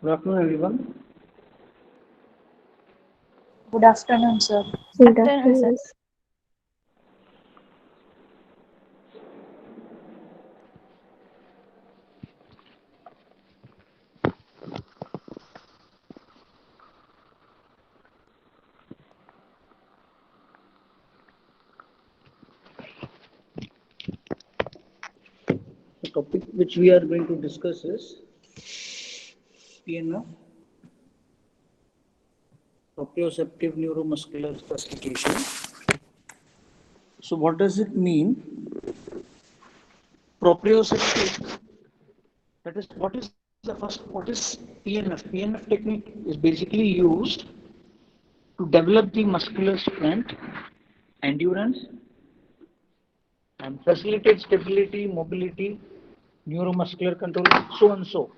Good afternoon, everyone. Good afternoon, sir. Good Afternoon, sir. afternoon. The topic which we are going to discuss is PNF, proprioceptive neuromuscular classification. So, what does it mean? Proprioceptive. That is, what is PNF? PNF technique is basically used to develop the muscular strength, endurance, and facilitate stability, mobility, neuromuscular control, so and so.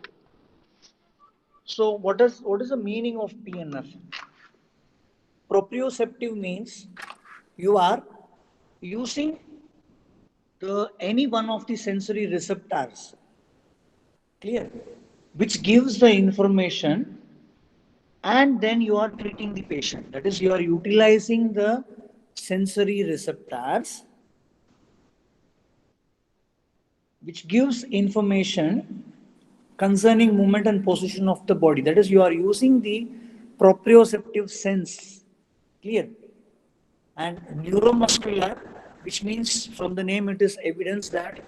So, what is the meaning of PNF? Proprioceptive means you are using the any one of the sensory receptors, clear, which gives the information, and then you are treating the patient. That is, you are utilizing the sensory receptors which gives information concerning movement and position of the body. That is, you are using the proprioceptive sense, clear. And neuromuscular, which means from the name it is evidence that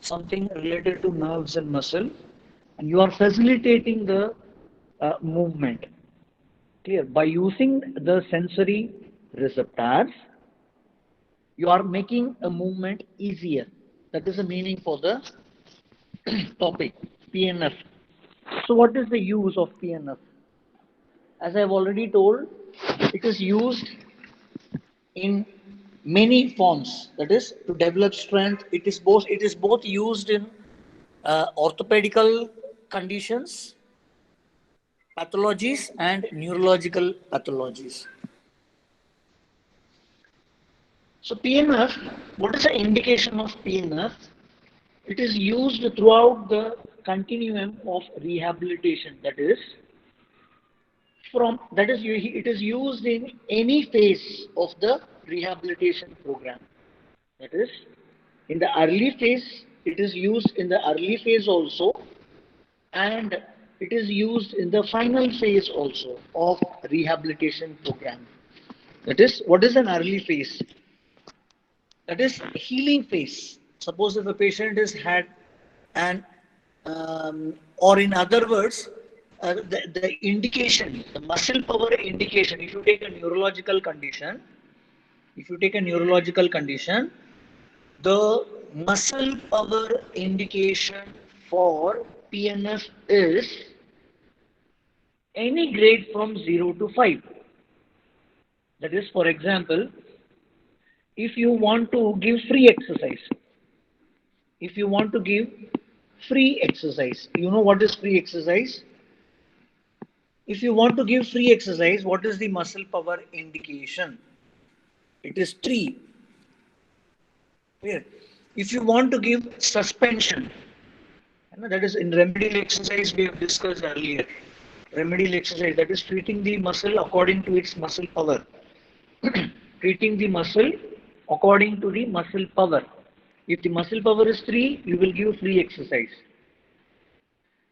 something related to nerves and muscle, and you are facilitating the movement, clear, by using the sensory receptors. You are making a movement easier. That is the meaning for the topic, PNF. So what is the use of PNF? As I have already told, it is used in many forms. That is, to develop strength. It is both used in orthopedical conditions, pathologies, and neurological pathologies. So PNF, what is the indication of PNF? It is used throughout the continuum of rehabilitation. It is used in any phase of the rehabilitation program. That is, in the early phase, it is used in the early phase also, and it is used in the final phase also of rehabilitation program. That is, what is an early phase? That is healing phase. Suppose if a patient has had an, or in other words, the indication, the muscle power indication, if you take a neurological condition, the muscle power indication for PNF is any grade from 0 to 5. That is, for example, if you want to give free exercise, if you want to give free exercise, you know what is free exercise? If you want to give free exercise, what is the muscle power indication? It is 3. Clear? If you want to give suspension, that is in remedial exercise we have discussed earlier. Remedial exercise, that is treating the muscle according to its muscle power. Treating the muscle according to the muscle power. If the muscle power is 3, you will give free exercise.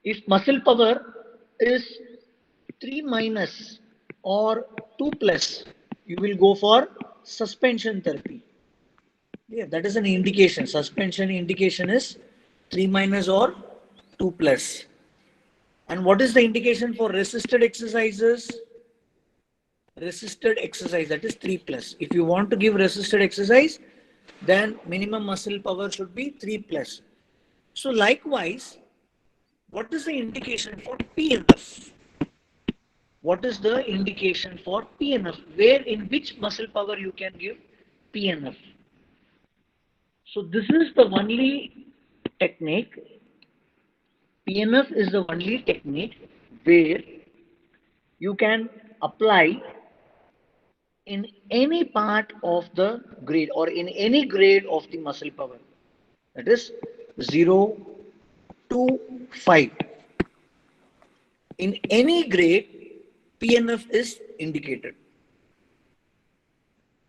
If muscle power is 3 minus or 2 plus, you will go for suspension therapy. Yeah, that is an indication. Suspension indication is 3 minus or 2 plus. And what is the indication for resisted exercises? Resisted exercise, that is 3 plus. If you want to give resisted exercise, then minimum muscle power should be 3 plus. So likewise, what is the indication for PNF? What is the indication for PNF? Where, in which muscle power you can give PNF? So this is the only technique. PNF is the only technique where you can apply in any part of the grade or in any grade of the muscle power. That is 0 to 5. In any grade, PNF is indicated.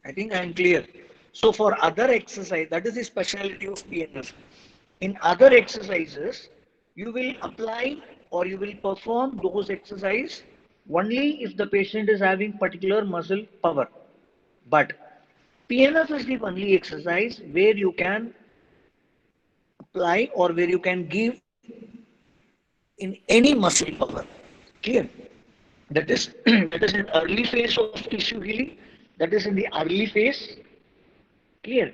I think I am clear. So for other exercise, that is the specialty of PNF. In other exercises, you will apply or you will perform those exercise only if the patient is having particular muscle power. But PNF is the only exercise where you can apply or where you can give in any muscle power. Clear? That is that is an early phase of tissue healing. That is in the early phase. Clear?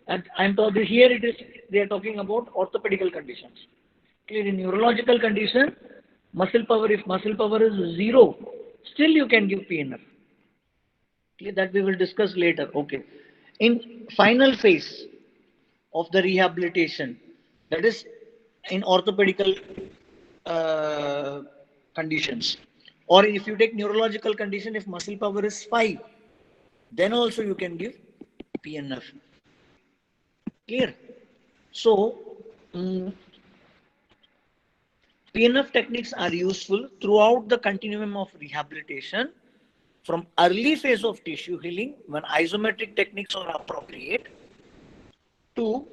And I'm talking here. It is they are talking about orthopedical conditions. Clear? In neurological condition, muscle power. If muscle power is zero, still you can give PNF. Clear? That we will discuss later. Okay. In final phase of the rehabilitation, that is in orthopedical uh, conditions, or if you take neurological condition, if muscle power is 5, then also you can give PNF. Clear? So, PNF techniques are useful throughout the continuum of rehabilitation from early phase of tissue healing when isometric techniques are appropriate to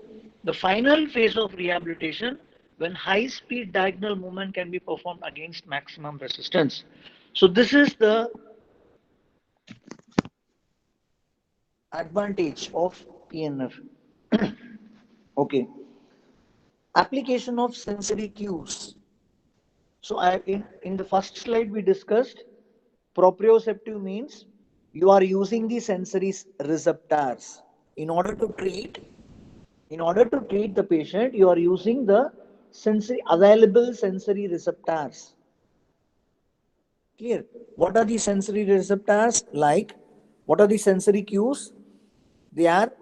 the final phase of rehabilitation when high speed diagonal movement can be performed against maximum resistance. So this is the advantage of PNF. Okay. Application of sensory cues. So in the first slide we discussed proprioceptive means you are using the sensory receptors. In order to treat, in order to treat the patient, you are using the sensory available sensory receptors. Clear? What are the sensory receptors like? What are the sensory cues? They are,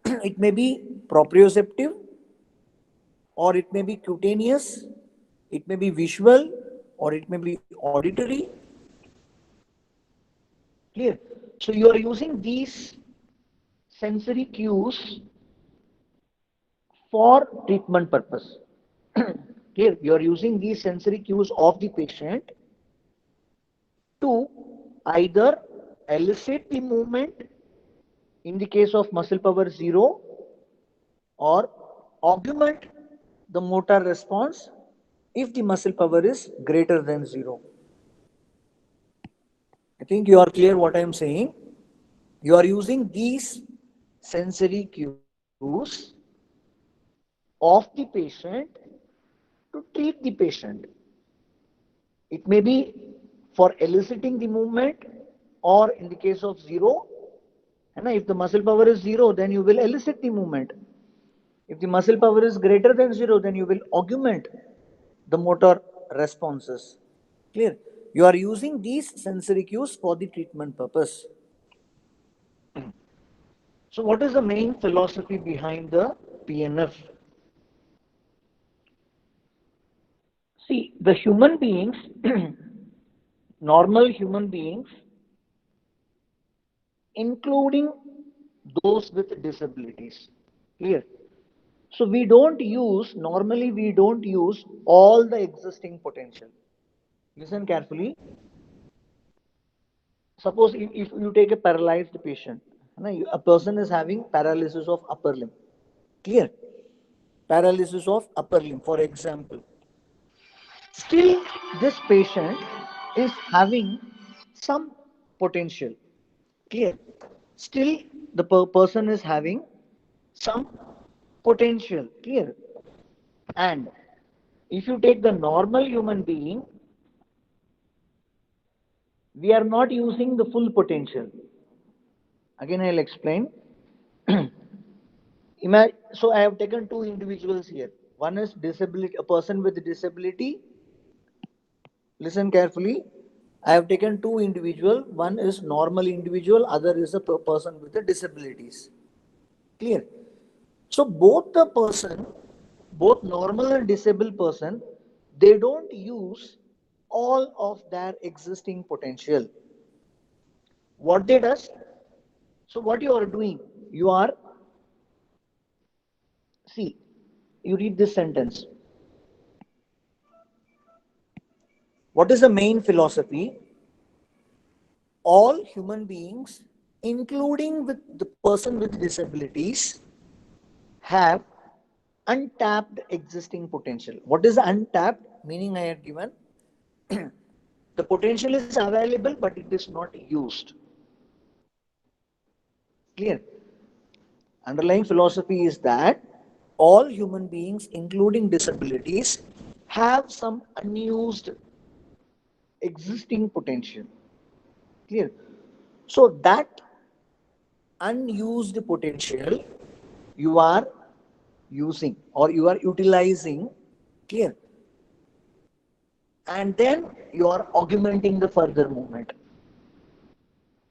it may be proprioceptive, or it may be cutaneous, it may be visual, or it may be auditory. Clear? So you are using these sensory cues for treatment purpose. Clear? You are using these sensory cues of the patient to either elicit the movement in the case of muscle power 0 or augment the motor response if the muscle power is greater than 0. I think you are clear what I am saying. You are using these sensory cues of the patient to treat the patient. It may be for eliciting the movement, or in the case of 0, and if the muscle power is 0, then you will elicit the movement. If the muscle power is greater than 0, then you will augment the motor responses. Clear? You are using these sensory cues for the treatment purpose. So what is the main philosophy behind the PNF? See, the human beings, normal human beings, including those with disabilities. Clear? So normally we don't use all the existing potential. Listen carefully. Suppose if you take a paralyzed patient, a person is having paralysis of upper limb. Clear? Paralysis of upper limb, for example. Still, this patient is having some potential. Clear? Still, the person is having some potential. Clear? And if you take the normal human being, we are not using the full potential. Again, I'll explain. So I have taken two individuals here. One is disability, a person with disability. Listen carefully. I have taken two individual. One is normal individual. Other is a person with the disabilities. Clear? So both normal and disabled person, they don't use all of their existing potential. What they does? So what you are doing? You are You read this sentence. What is the main philosophy? All human beings, including with the person with disabilities, have untapped existing potential. What is untapped? Meaning I had given the potential is available, but it is not used. Clear? Underlying philosophy is that all human beings, including disabilities, have some unused existing potential. Clear? So that unused potential you are using or you are utilizing. Clear? And then you are augmenting the further movement.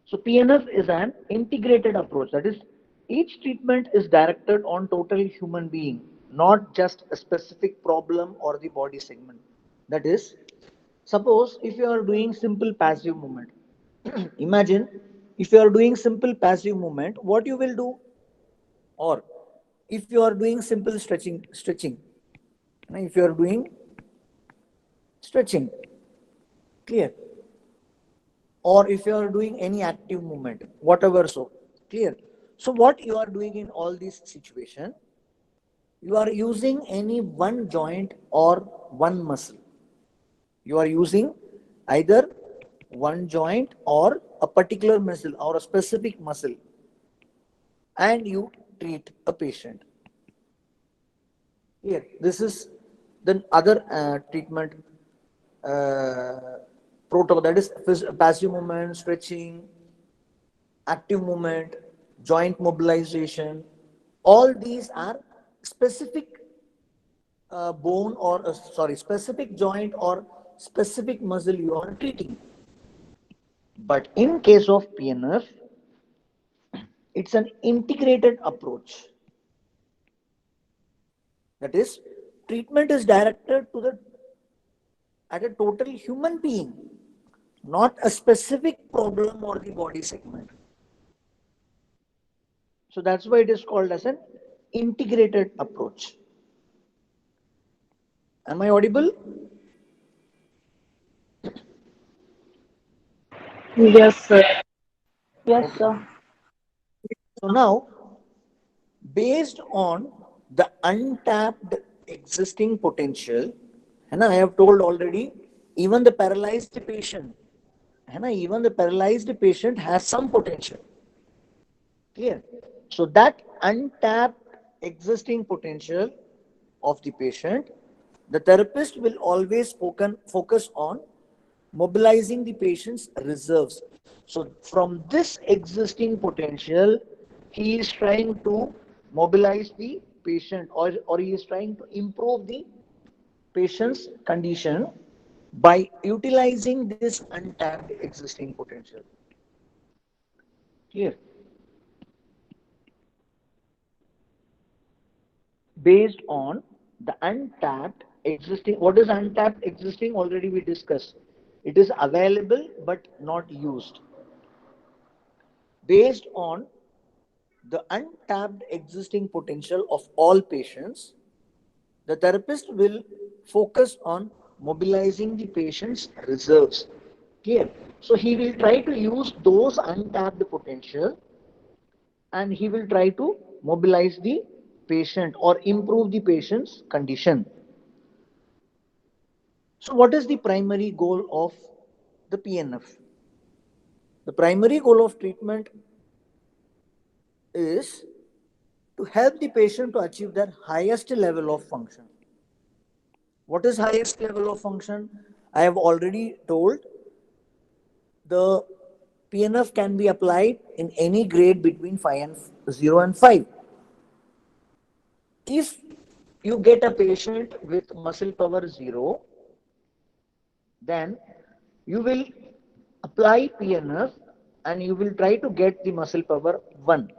So PNF is an integrated approach. That is, each treatment is directed on total human being, not just a specific problem or the body segment. That is, suppose if you are doing simple passive movement, imagine if you are doing simple passive movement, what you will do? Or if you are doing simple stretching, if you are doing stretching, clear? Or if you are doing any active movement, whatever, so clear. So what you are doing in all these situation, you are using any one joint or one muscle. You are using either one joint or a particular muscle or a specific muscle, and you treat a patient. Here, this is the other treatment protocol, that is passive movement, stretching, active movement, joint mobilization. All these are specific bone or specific joint or specific muscle you are treating. But in case of PNF, it's an integrated approach. That is, treatment is directed to the at a total human being, not a specific problem or the body segment. So that's why it is called as an integrated approach. Am I audible? Yes, sir. Yes, Okay. sir. So now, based on the untapped existing potential, and I have told already, even the paralyzed patient, even the paralyzed patient has some potential. Clear? So that untapped existing potential of the patient, the therapist will always focus on mobilizing the patient's reserves. So from this existing potential, he is trying to mobilize the patient, or he is trying to improve the patient's condition by utilizing this untapped existing potential. Clear? Based on the untapped existing. What is untapped existing? Already we discussed. It is available but not used. Based on the untapped existing potential of all patients, the therapist will focus on mobilizing the patient's reserves. Clear? So he will try to use those untapped potential, and he will try to mobilize the patient or improve the patient's condition. So, what is the primary goal of the PNF? The primary goal of treatment is to help the patient to achieve their highest level of function. What is highest level of function? I have already told, the PNF can be applied in any grade between 5 and 0 and 5. If you get a patient with muscle power 0, then you will apply PNF and you will try to get the muscle power 1.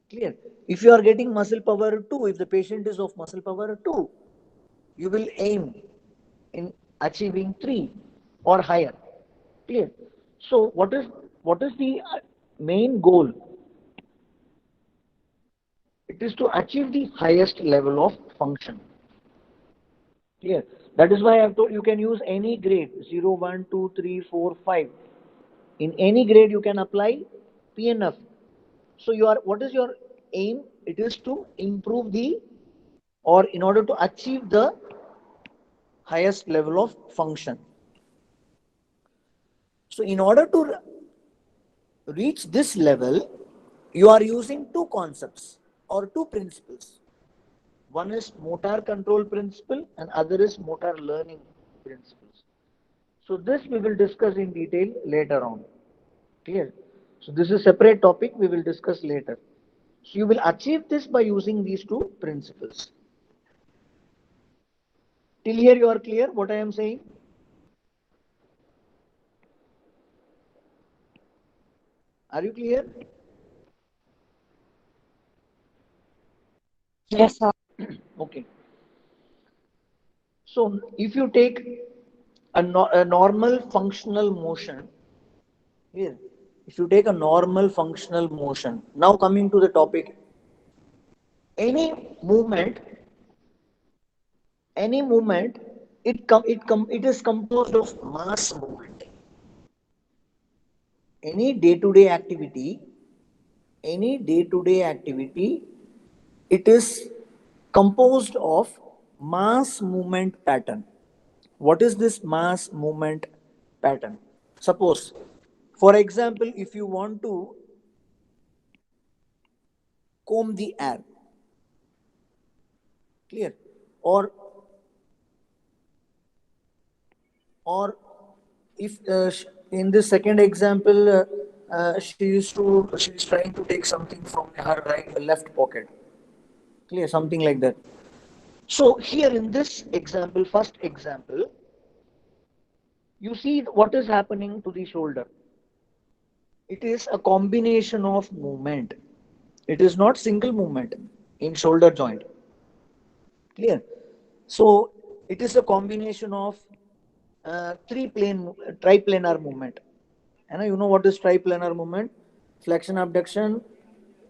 Clear? If you are getting muscle power 2, if the patient is of muscle power 2, you will aim in achieving 3 or higher. Clear? So what is the main goal? It is to achieve the highest level of function. Clear? That is why I have told you can use any grade 0, 1, 2, 3, 4, 5. In any grade you can apply PNF. So what is your aim? It is to improve the, or in order to achieve the highest level of function. So in order to reach this level, you are using two concepts or two principles. One is motor control principle and other is motor learning principles. So this we will discuss in detail later on. Clear? So this is a separate topic we will discuss later. So you will achieve this by using these two principles. Till here you are clear what I am saying? Are you clear? Yes, sir. Okay. So if you take a normal functional motion, here, if you take a normal functional motion, now coming to the topic, any movement, any movement, it is composed of mass movement. Any day-to-day activity, any day-to-day activity, it is composed of mass movement pattern. What is this mass movement pattern? Suppose, for example, if you want to comb the air, clear, or or if in this second example, she is trying to take something from her left pocket, clear, something like that. So here in this example, first example, you see what is happening to the shoulder. It is a combination of movement. It is not single movement in shoulder joint. Clear? So it is a combination of triplanar movement. And you know what is triplanar movement? Flexion abduction,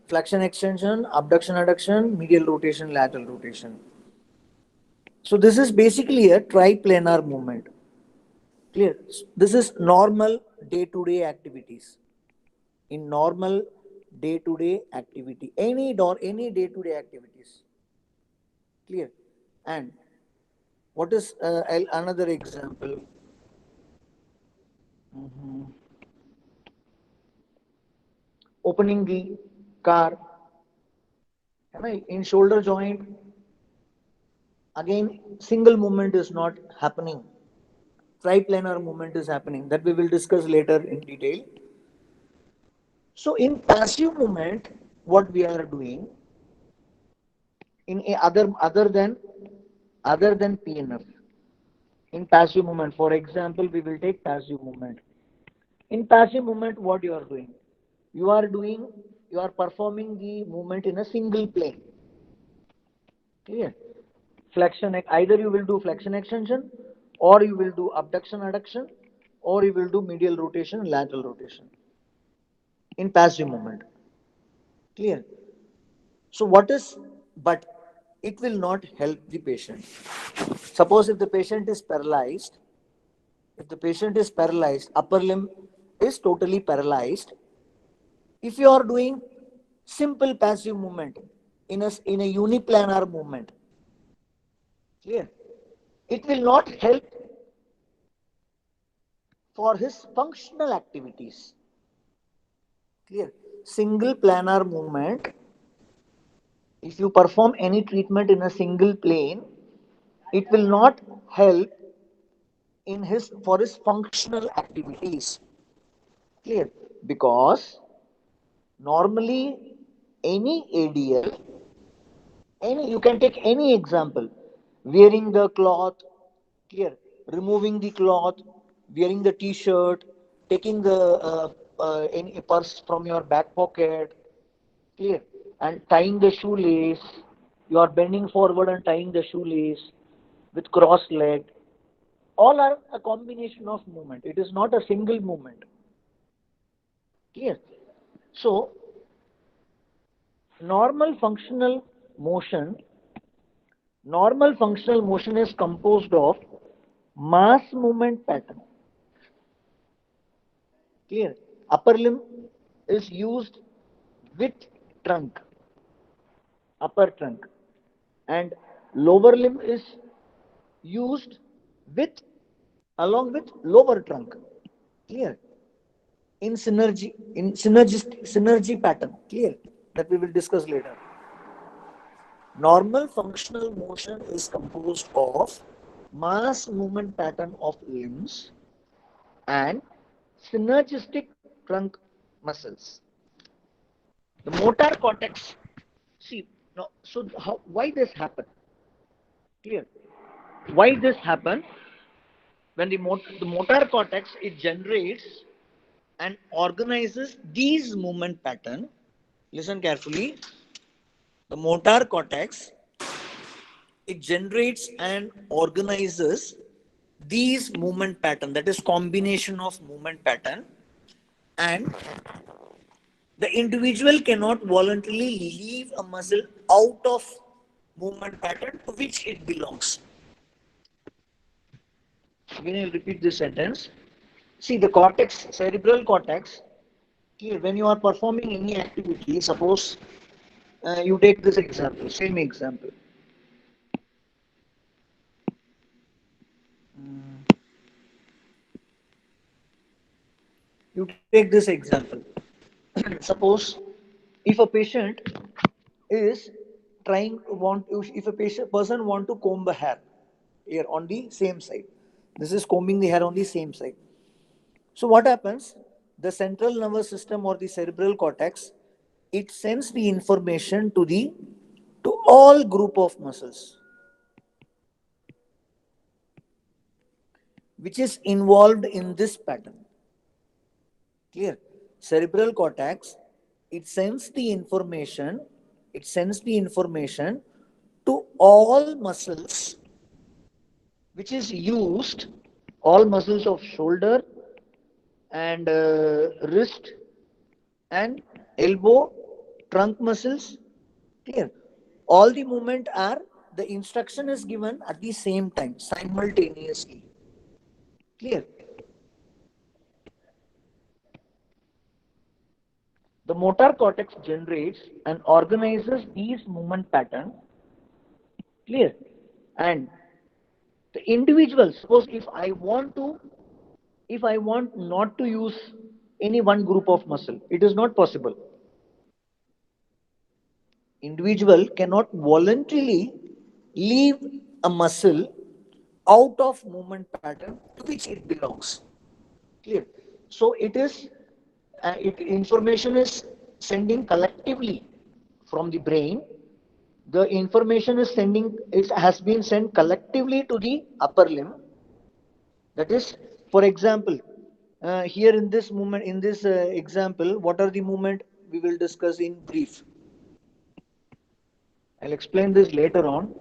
flexion extension, abduction adduction, medial rotation, lateral rotation. So this is basically a triplanar movement. Clear? This is normal day-to-day activities. In normal day-to-day activity, any day-to-day activities. Clear? And what is another example? Mhm. Opening the car, in shoulder joint, again single movement is not happening. Triplanar movement is happening. That we will discuss later in detail. So in passive movement, what we are doing in a other than PNF, in passive movement, for example, we will take passive movement. In passive movement, what you are doing? You are doing, you are performing the movement in a single plane. Clear? Flexion, either you will do flexion extension, or you will do abduction adduction, or you will do medial rotation, lateral rotation in passive movement. Clear? So what is, but it will not help the patient. Suppose if the patient is paralyzed, upper limb is totally paralyzed, if you are doing simple passive movement in a uniplanar movement, clear, it will not help for his functional activities. Clear? Single planar movement, if you perform any treatment in a single plane, it will not help in his for his functional activities. Clear? Because normally any ADL, you can take any example, wearing the cloth, clear, removing the cloth, wearing the t-shirt, taking the any purse from your back pocket, clear, and tying the shoelace, you are bending forward and tying the shoelace with crossed leg, all are a combination of movement, it is not a single movement. Clear? So normal functional motion, normal functional motion is composed of mass movement pattern. Clear? Upper limb is used with trunk, upper trunk, and lower limb is used with along with lower trunk. Clear? In synergy pattern. Clear? That we will discuss later. Normal functional motion is composed of mass movement pattern of limbs and synergistic trunk muscles. The motor cortex. See, no, so why this happen? Clear? Why this happen? When the motor cortex, it generates and organizes these movement pattern. Listen carefully. The motor cortex, it generates and organizes these movement pattern, that is combination of movement pattern, and the individual cannot voluntarily leave a muscle out of movement pattern to which it belongs. Again, I'll repeat this sentence. See, the cortex, cerebral cortex, when you are performing any activity, suppose you take this example, same example. You take this example. Suppose if a patient is if a person want to comb the hair here on the same side, this is combing the hair on the same side. So what happens? The central nervous system or the cerebral cortex, it sends the information to all group of muscles which is involved in this pattern. Clear? Cerebral cortex, it sends the information to all muscles which is used, all muscles of shoulder and wrist and elbow, trunk muscles. Clear? All the movement are, the instruction is given at the same time, simultaneously. Clear? The motor cortex generates and organizes these movement patterns. Clear? And the individual, suppose if I want not to use any one group of muscle, it is not possible. Individual cannot voluntarily leave a muscle out of movement pattern to which it belongs. Clear? So information is sending collectively from the brain. The information has been sent collectively to the upper limb. That is, for example, here in this example, what are the movement we will discuss in brief. I'll explain this later on,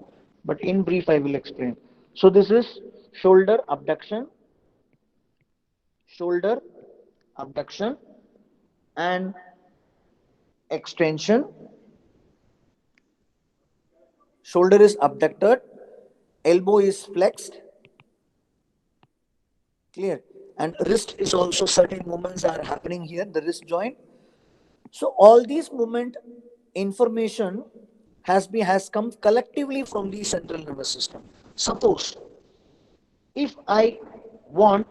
but in brief I will explain. So this is shoulder abduction, and extension. Shoulder is abducted, elbow is flexed. Clear? And wrist is also, certain movements are happening here, the wrist joint. So all these movement information has come collectively from the central nervous system. Suppose if I want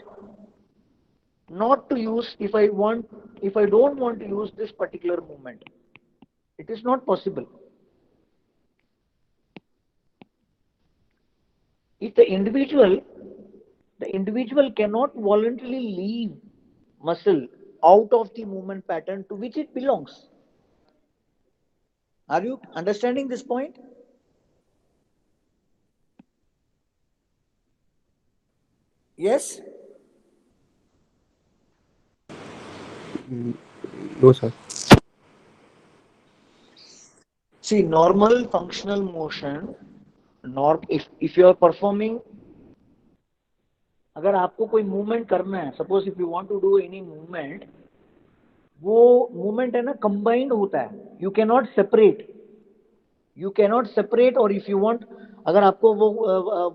not to use, if I don't want to use this particular movement, it is not possible. If the individual cannot voluntarily leave muscle out of the movement pattern to which it belongs. Are you understanding this point? Yes? No, sir. See, normal functional motion, if you are performing, अगर आपको कोई movement करना है, suppose if you want to do any movement, वो movement है ना combined होता है, you can not separate. You cannot separate, or if you want, अगर आपको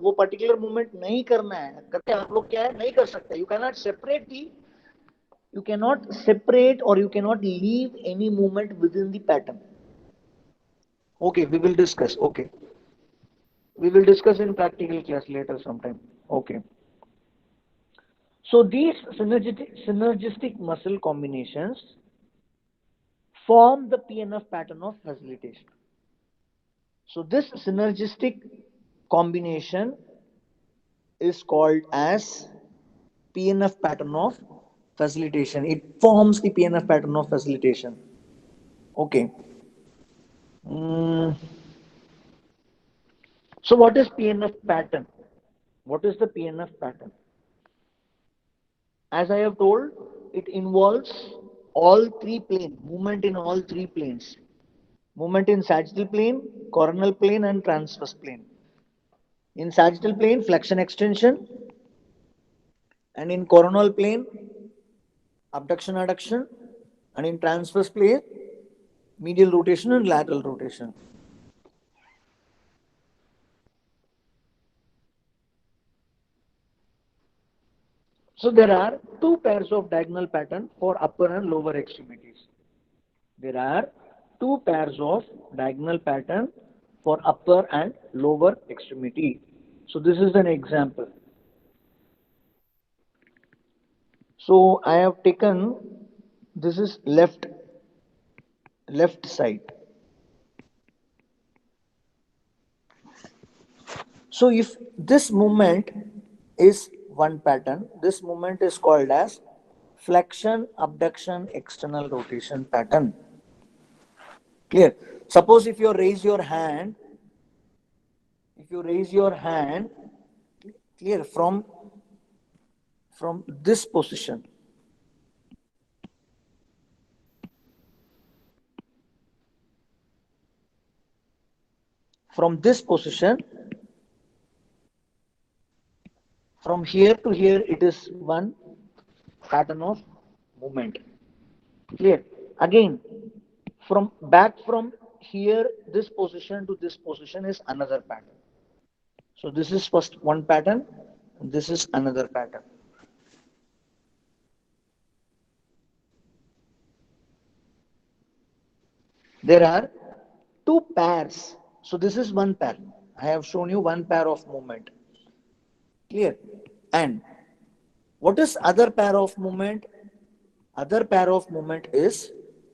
वो particular movement नहीं करना है, करते आप लोग क्या है नहीं कर सकते. You cannot separate or you cannot leave any movement within the pattern. Okay, we will discuss. Okay, we will discuss in practical class later sometime. Okay. So these synergistic muscle combinations form the PNF pattern of facilitation. So this synergistic combination is called as PNF pattern of facilitation. It forms the PNF pattern of facilitation. Okay. Mm. So what is PNF pattern? What is the PNF pattern? As I have told, it involves all three planes, movement in all three planes. Movement in sagittal plane, coronal plane and transverse plane. In sagittal plane, flexion extension, and in coronal plane, abduction adduction, and in transverse plane, medial rotation and lateral rotation. So there are two pairs of diagonal pattern for upper and lower extremities. There are two pairs of diagonal pattern for upper and lower extremity. So this is an example. So I have taken, this is left side. So if this movement is one pattern, this movement is called as flexion, abduction, external rotation pattern. Clear? Suppose if you raise your hand, clear, from this position, from this position, from here to here, it is one pattern of movement. Clear? Again, from here, this position to this position is another pattern. So this is first one pattern, this is another pattern. There are two pairs. So this is one pair. I have shown you one pair of movement. Clear? And what is other pair of movement? Other pair of movement is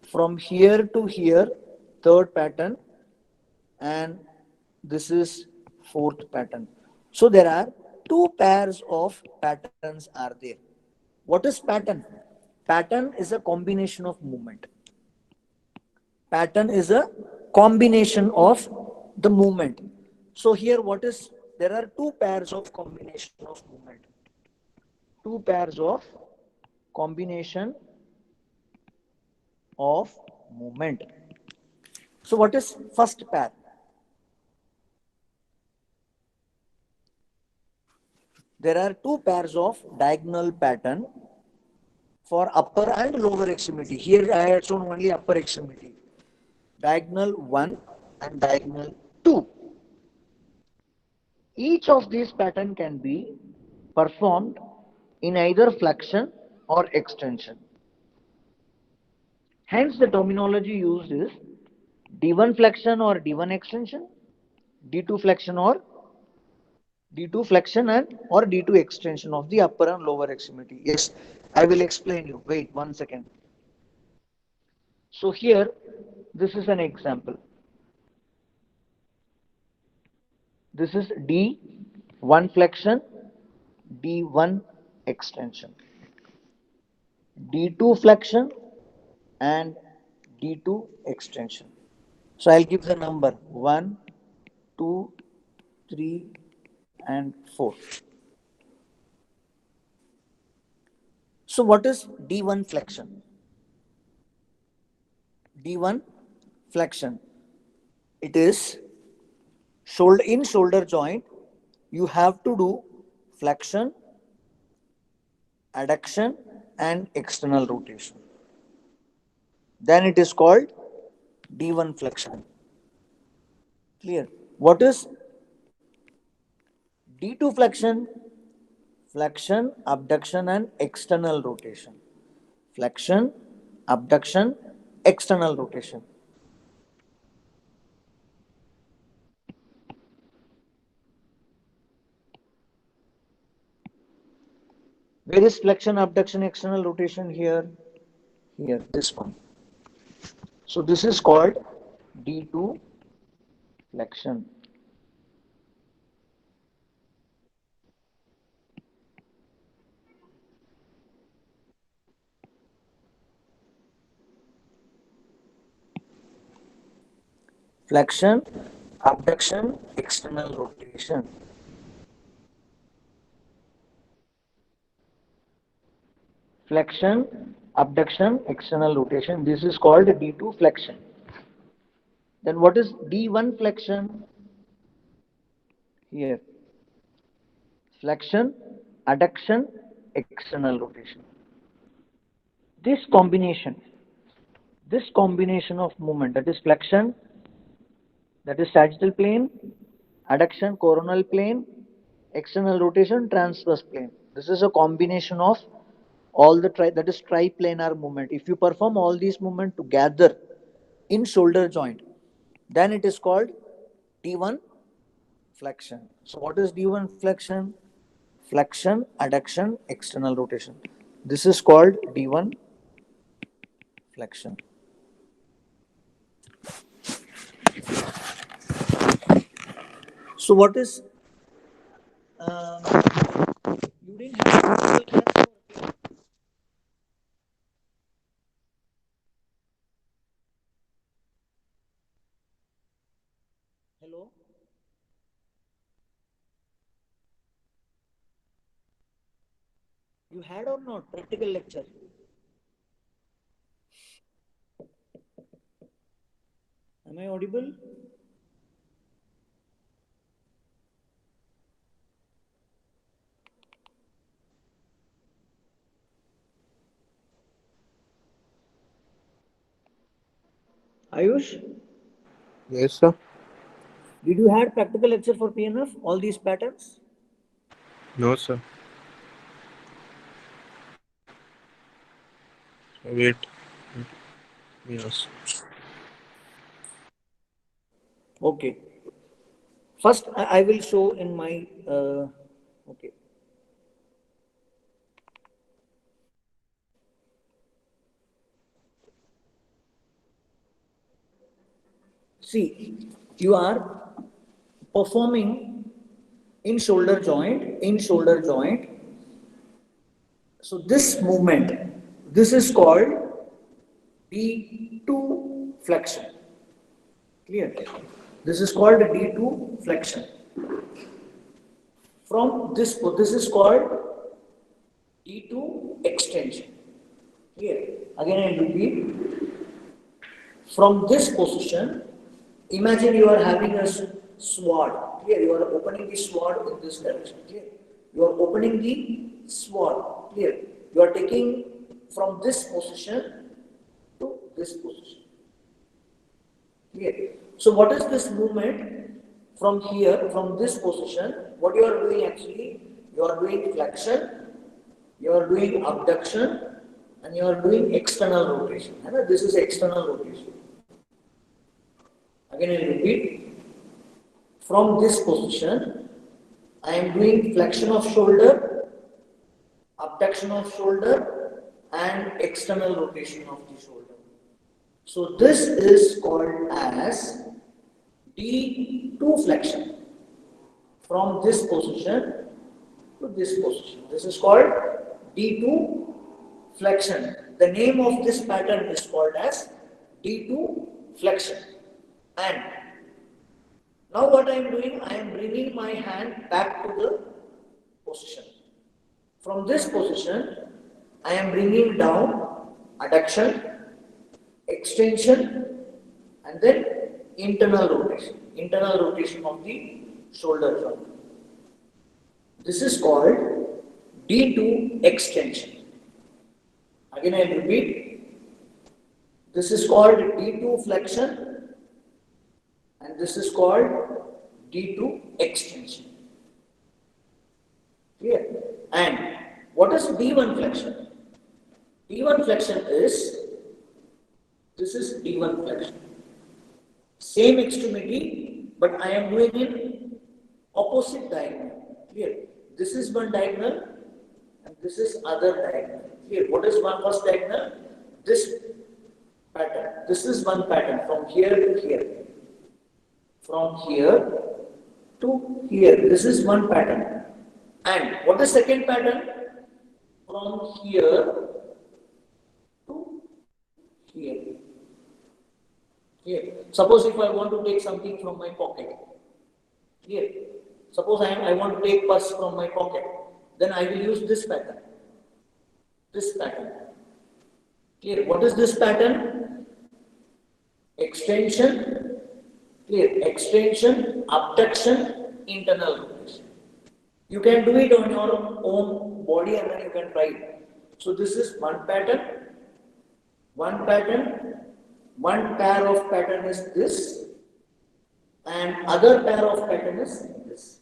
from here to here, third pattern, and this is fourth pattern. So there are two pairs of patterns are there. What is pattern? Pattern is a combination of movement. Pattern is a combination of the movement. So here what is, there are two pairs of combination of movement. Two pairs of combination of movement. So what is first pair? There are two pairs of diagonal pattern for upper and lower extremity. Here I had shown only upper extremity. Diagonal 1 and diagonal 2. Each of these pattern can be performed in either flexion or extension. Hence the terminology used is D1 flexion or D1 extension, D2 flexion or D2 flexion and or D2 extension of the upper and lower extremity. Yes, I will explain you. Wait 1 second. So here, this is an example. This is D1 flexion, D1 extension, D2 flexion and D2 extension. So I'll give the number 1, 2, 3 and 4. So what is D1 flexion? D1 flexion. It is shoulder joint. You have to do flexion, adduction and external rotation. Then it is called D1 flexion. Clear? What is D2 flexion? Flexion, abduction, and external rotation. Flexion, abduction, external rotation. Where is flexion, abduction, external rotation here? Here, this one. So this is called D2 flexion. Flexion, abduction, external rotation. Flexion, abduction, external rotation. This is called D2 flexion. Then what is D1 flexion? Here. Flexion, adduction, external rotation. This combination of movement, that is flexion, that is sagittal plane, adduction, coronal plane, external rotation, transverse plane. This is a combination of all the that is triplanar movement. If you perform all these movement together in shoulder joint, then it is called D1 flexion. So what is D1 flexion? Flexion, adduction, external rotation. This is called D1 flexion. So what is you didn't have practical class for hello? You had or not practical lecture? Am I audible? Ayush, Yes, sir. did you had practical lecture for PNF? All these patterns? No, sir. Wait. Yes. Okay. First, I will show in my. Okay. See, you are performing in shoulder joint. So this movement, this is called D2 flexion. Clear? This is called D2 flexion. From this is called D2 extension. Clear? Again I repeat. From this position, imagine you are having a sword. Clear? You are opening the sword in this direction. Clear? You are opening the sword. Clear? You are taking from this position to this position. Clear? So what is this movement from here, from this position? What you are doing actually? You are doing flexion, you are doing abduction, and you are doing external rotation. This is external rotation. Again I repeat. From this position, I am doing flexion of shoulder, abduction of shoulder, and external rotation of the shoulder. So this is called as D2 flexion. From this position to this position. This is called D2 flexion. The name of this pattern is called as D2 flexion. And now what I am doing, I am bringing my hand back to the position. From this position, I am bringing down adduction, extension, and then internal rotation of the shoulder joint. This is called D2 extension. Again I repeat, this is called D2 flexion, and this is called D2 extension. Clear? And what is D1 flexion? D1 flexion is, this is D1 flexion. Same extremity, but I am doing it opposite diagonal. Clear? This is one diagonal and this is other diagonal. Clear? What is one first diagonal? This pattern. This is one pattern from here to here. From here to here. This is one pattern. And what is second pattern? From here to here. Here. Suppose if I want to take something from my pocket. Here. Suppose I want to take purse from my pocket. Then I will use this pattern. This pattern. Clear? What is this pattern? Extension. Clear? Extension, abduction, internal rotation. You can do it on your own body and then you can try it. So this is one pattern, one pattern, one pair of pattern is this, and other pair of pattern is this.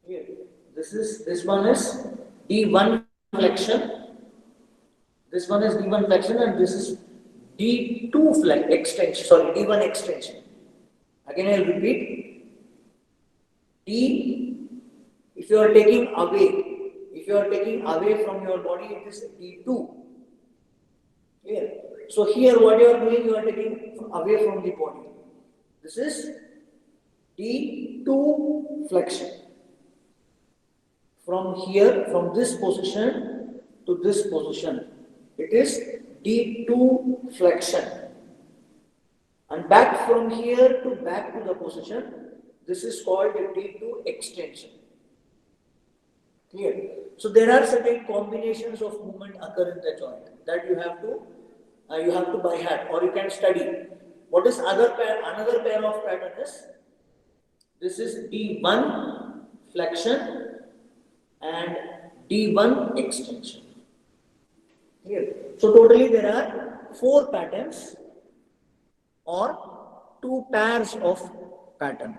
Here, this one is D1 flexion. This one is D1 flexion and this is D2 extension. Sorry, D1 extension. Again, I will repeat. D, if you are taking away from your body, it is D2. Clear? So here what you are doing, you are taking away from the body. This is D2 flexion. From here, from this position to this position, it is D2 flexion. And back from here to back to the position, this is called a D2 extension. Clear? So there are certain combinations of movement occur in the joint that you have to by heart or you can study. What is another pair of pattern is? This is D1 flexion and D1 extension. Clear? So totally there are 4 patterns or 2 pairs of pattern.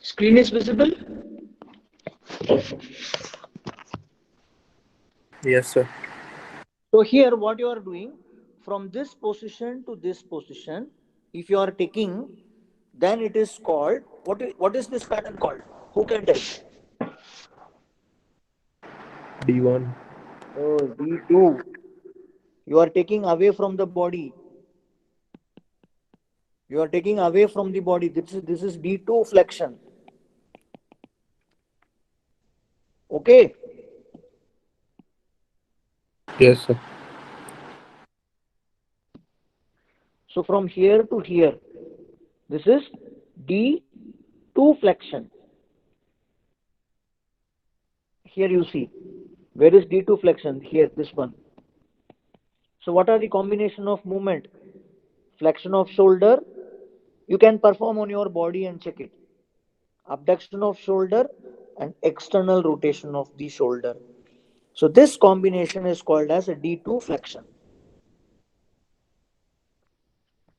Screen is visible? Yes, sir. So here what you are doing, from this position to this position, if you are taking, then it is called, what is this pattern called? Who can tell? D1. Oh, D2. You are taking away from the body. You are taking away from the body. This is D2 flexion. Okay. Yes, sir. So from here to here, this is D2 flexion. Here you see. Where is D2 flexion? Here, this one. So what are the combination of movement? Flexion of shoulder. You can perform on your body and check it. Abduction of shoulder and external rotation of the shoulder. So this combination is called as a D2 flexion.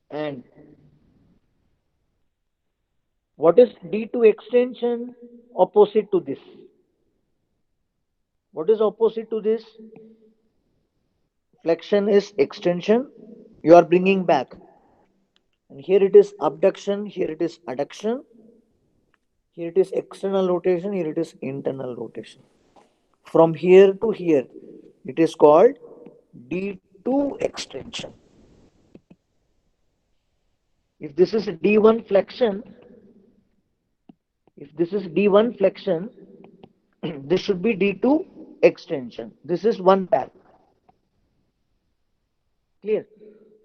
And what is D2 extension? Opposite to this. What is opposite to this? Flexion is extension. You are bringing back. And here it is abduction, here it is adduction. Here it is external rotation, here it is internal rotation. From here to here, it is called D2 extension. If this is D1 flexion, this should be D2 extension. This is one pair. Clear?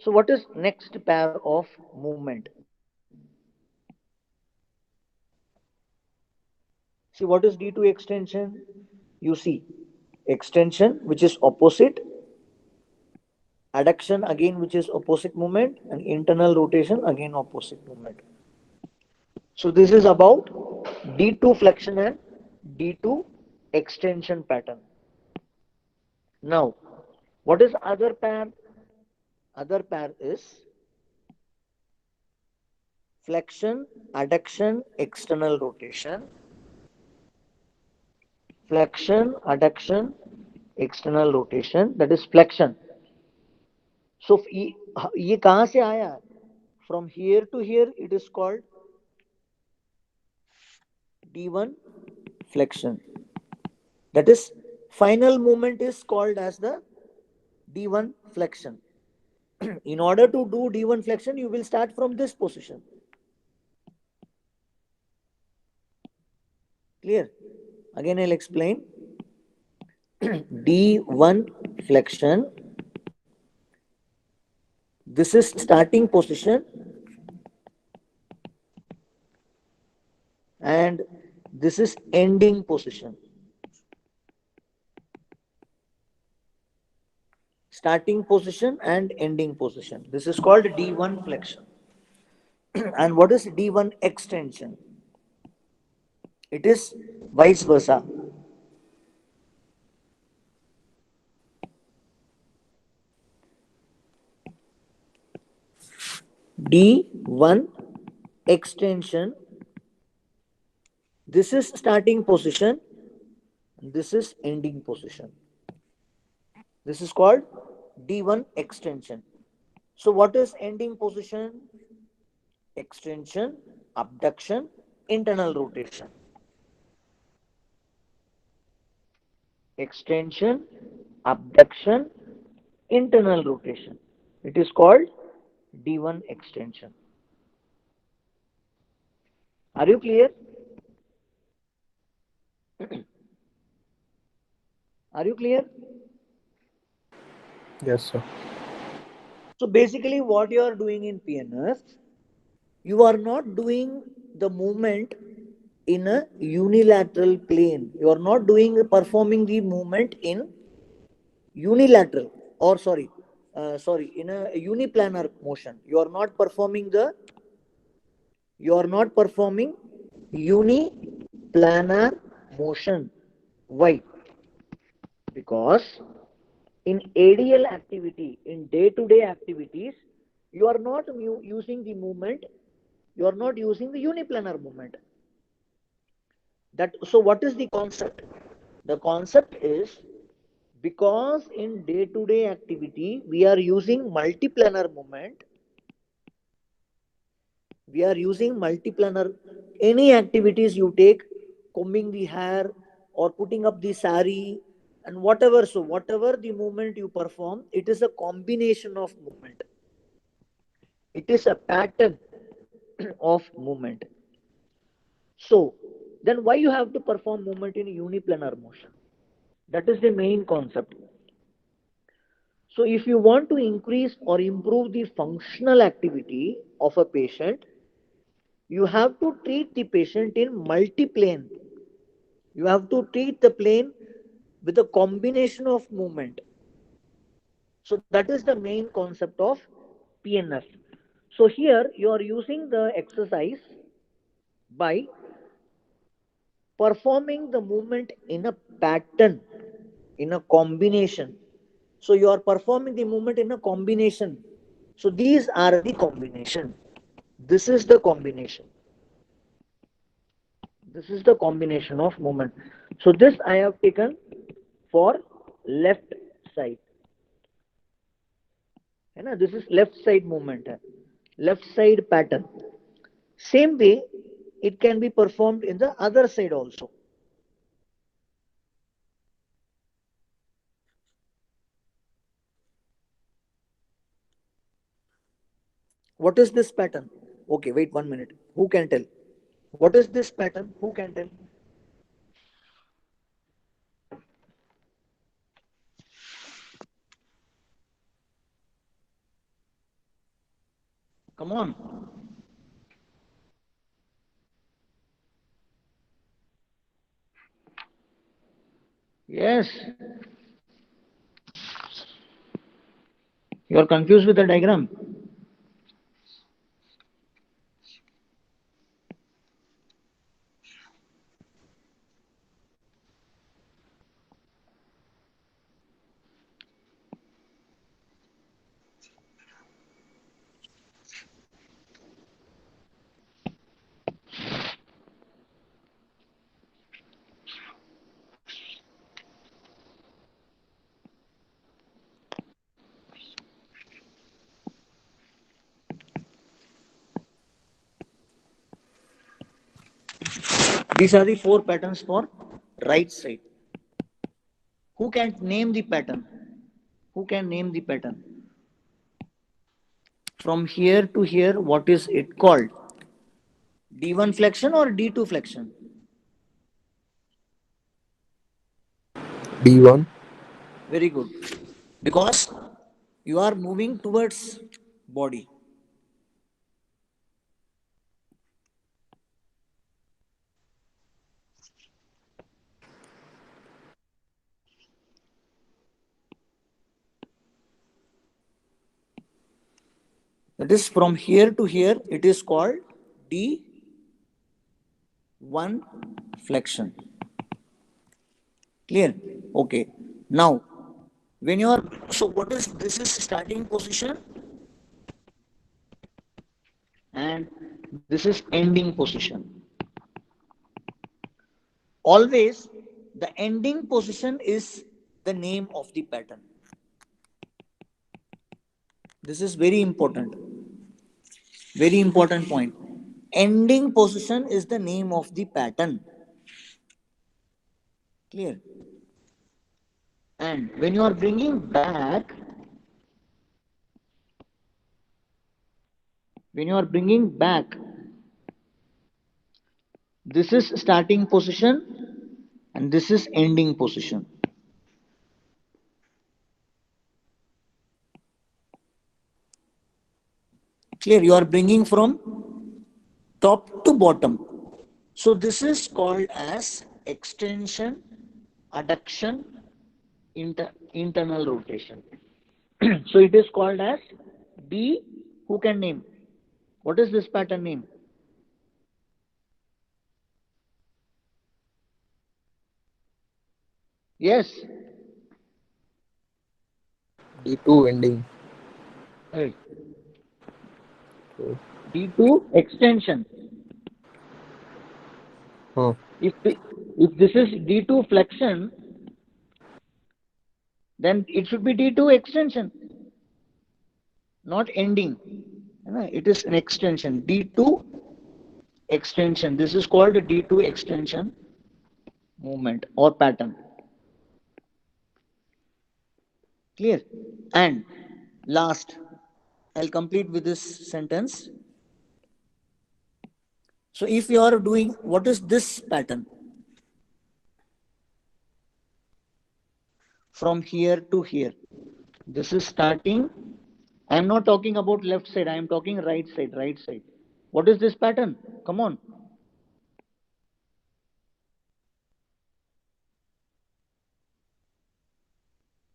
So what is next pair of movement? See, what is D2 extension? You see, extension which is opposite, adduction again which is opposite movement, and internal rotation again opposite movement. So this is about D2 flexion and D2 extension pattern. Now, what is other pair? Other pair is flexion, adduction, external rotation. Flexion, adduction, external rotation. That is flexion. So ये कहाँ से आया? From here to here, it is called D1 flexion. That is, final movement is called as the D1 flexion. In order to do D1 flexion, you will start from this position. Clear? Again, I'll explain. D1 flexion. This is starting position, and this is ending position. Starting position and ending position. This is called D1 flexion. And what is D1 extension? It is vice versa. D1 extension. This is starting position. This is ending position. This is called D1 extension. So what is ending position? Extension, abduction, internal rotation. Extension, abduction, internal rotation. It is called D1 extension. Are you clear? Are you clear? Yes, sir. So basically what you are doing in PNF, you are not doing the movement in a unilateral plane. You are not performing the movement in unilateral, or in a uniplanar motion. You are not performing uniplanar motion. Why? Because in ADL activity, in day-to-day activities, you are not using the movement, you are not using the uniplanar movement. So what is the concept? The concept is, because in day-to-day activity we are using multiplanar movement, we are using multiplanar, any activities you take, combing the hair or putting up the sari and whatever, so whatever the movement you perform, it is a combination of movement, it is a pattern of movement. So then why you have to perform movement in uniplanar motion? That is the main concept. So if you want to increase or improve the functional activity of a patient, you have to treat the patient in multi-plane. You have to treat the plane with a combination of movement. So that is the main concept of PNF. So here you are using the exercise by performing the movement in a pattern, in a combination. So you are performing the movement in a combination. So these are the combination. This is the combination. This is the combination of movement. So this I have taken for left side. This is left side movement, left side pattern. Same way, it can be performed in the other side also. What is this pattern? Okay, wait 1 minute. Who can tell? What is this pattern? Who can tell? Come on. Yes, you are confused with the diagram. These are the four patterns for right side. Who can name the pattern? Who can name the pattern? From here to here, what is it called? D1 flexion or D2 flexion? D1. Very good. Because you are moving towards body. That is from here to here, it is called D1 flexion. Clear? Okay. Now, when you are, so what is, this is starting position and this is ending position. Always the ending position is the name of the pattern. This is very important. Very important point. Ending position is the name of the pattern. Clear? And when you are bringing back, when you are bringing back, this is starting position and this is ending position. Clear? You are bringing from top to bottom. So this is called as extension, adduction, internal rotation. So it is called as D. Who can name? What is this pattern name? Yes. D2 ending. Right. So, D2 extension. huh. If this is D2 flexion, then it should be D2 extension, not ending. It is an extension. D2 extension. This is called a D2 extension movement or pattern. Clear? And last, I'll complete with this sentence. So if you are doing, what is this pattern? From here to here. This is starting. I am not talking about left side. I am talking right side. Right side. What is this pattern? Come on.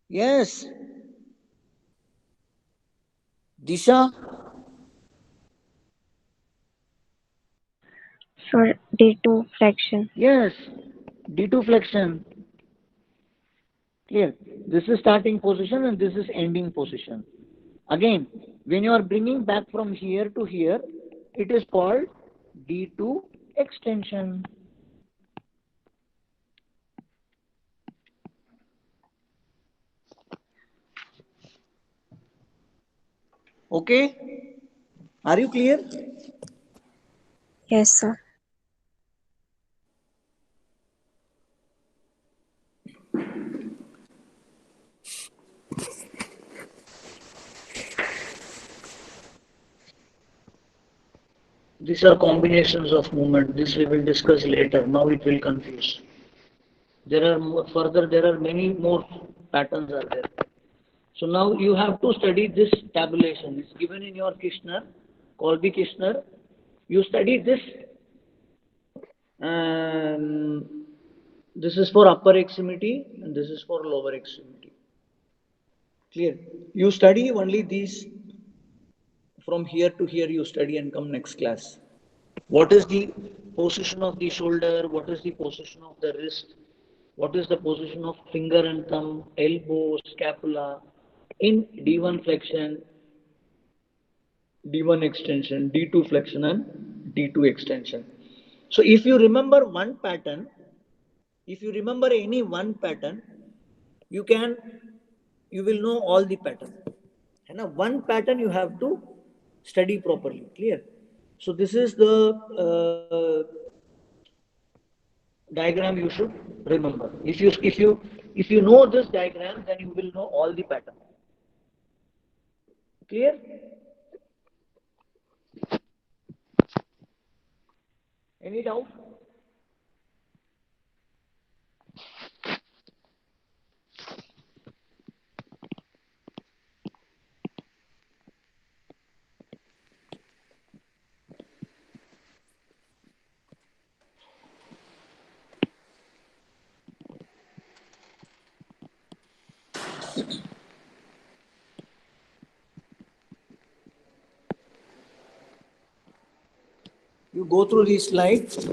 Yes. Disha. Sir, D2 flexion. Yes. D2 flexion. Clear. This is starting position and this is ending position. Again, when you are bringing back from here to here, it is called D2 extension. Okay? Are you clear? Yes, sir. These are combinations of movement. This we will discuss later. Now it will confuse. There are further, there are many more patterns are there. So now you have to study this tabulation. It's given in your Kishner, Colby Kishner. You study this um, This is for upper extremity and this is for lower extremity. Clear? You study only these from here to here, you study and come next class. What is the position of the shoulder? What is the position of the wrist? What is the position of finger and thumb, elbow, scapula in D1 flexion, D1 extension, D2 flexion, and D2 extension? So if you remember one pattern, if you remember any one pattern, you can, you will know all the pattern. And now one pattern you have to study properly. Clear? So this is the diagram you should remember. If you know this diagram, then you will know all the pattern. Clear? Any doubt? You go through these slides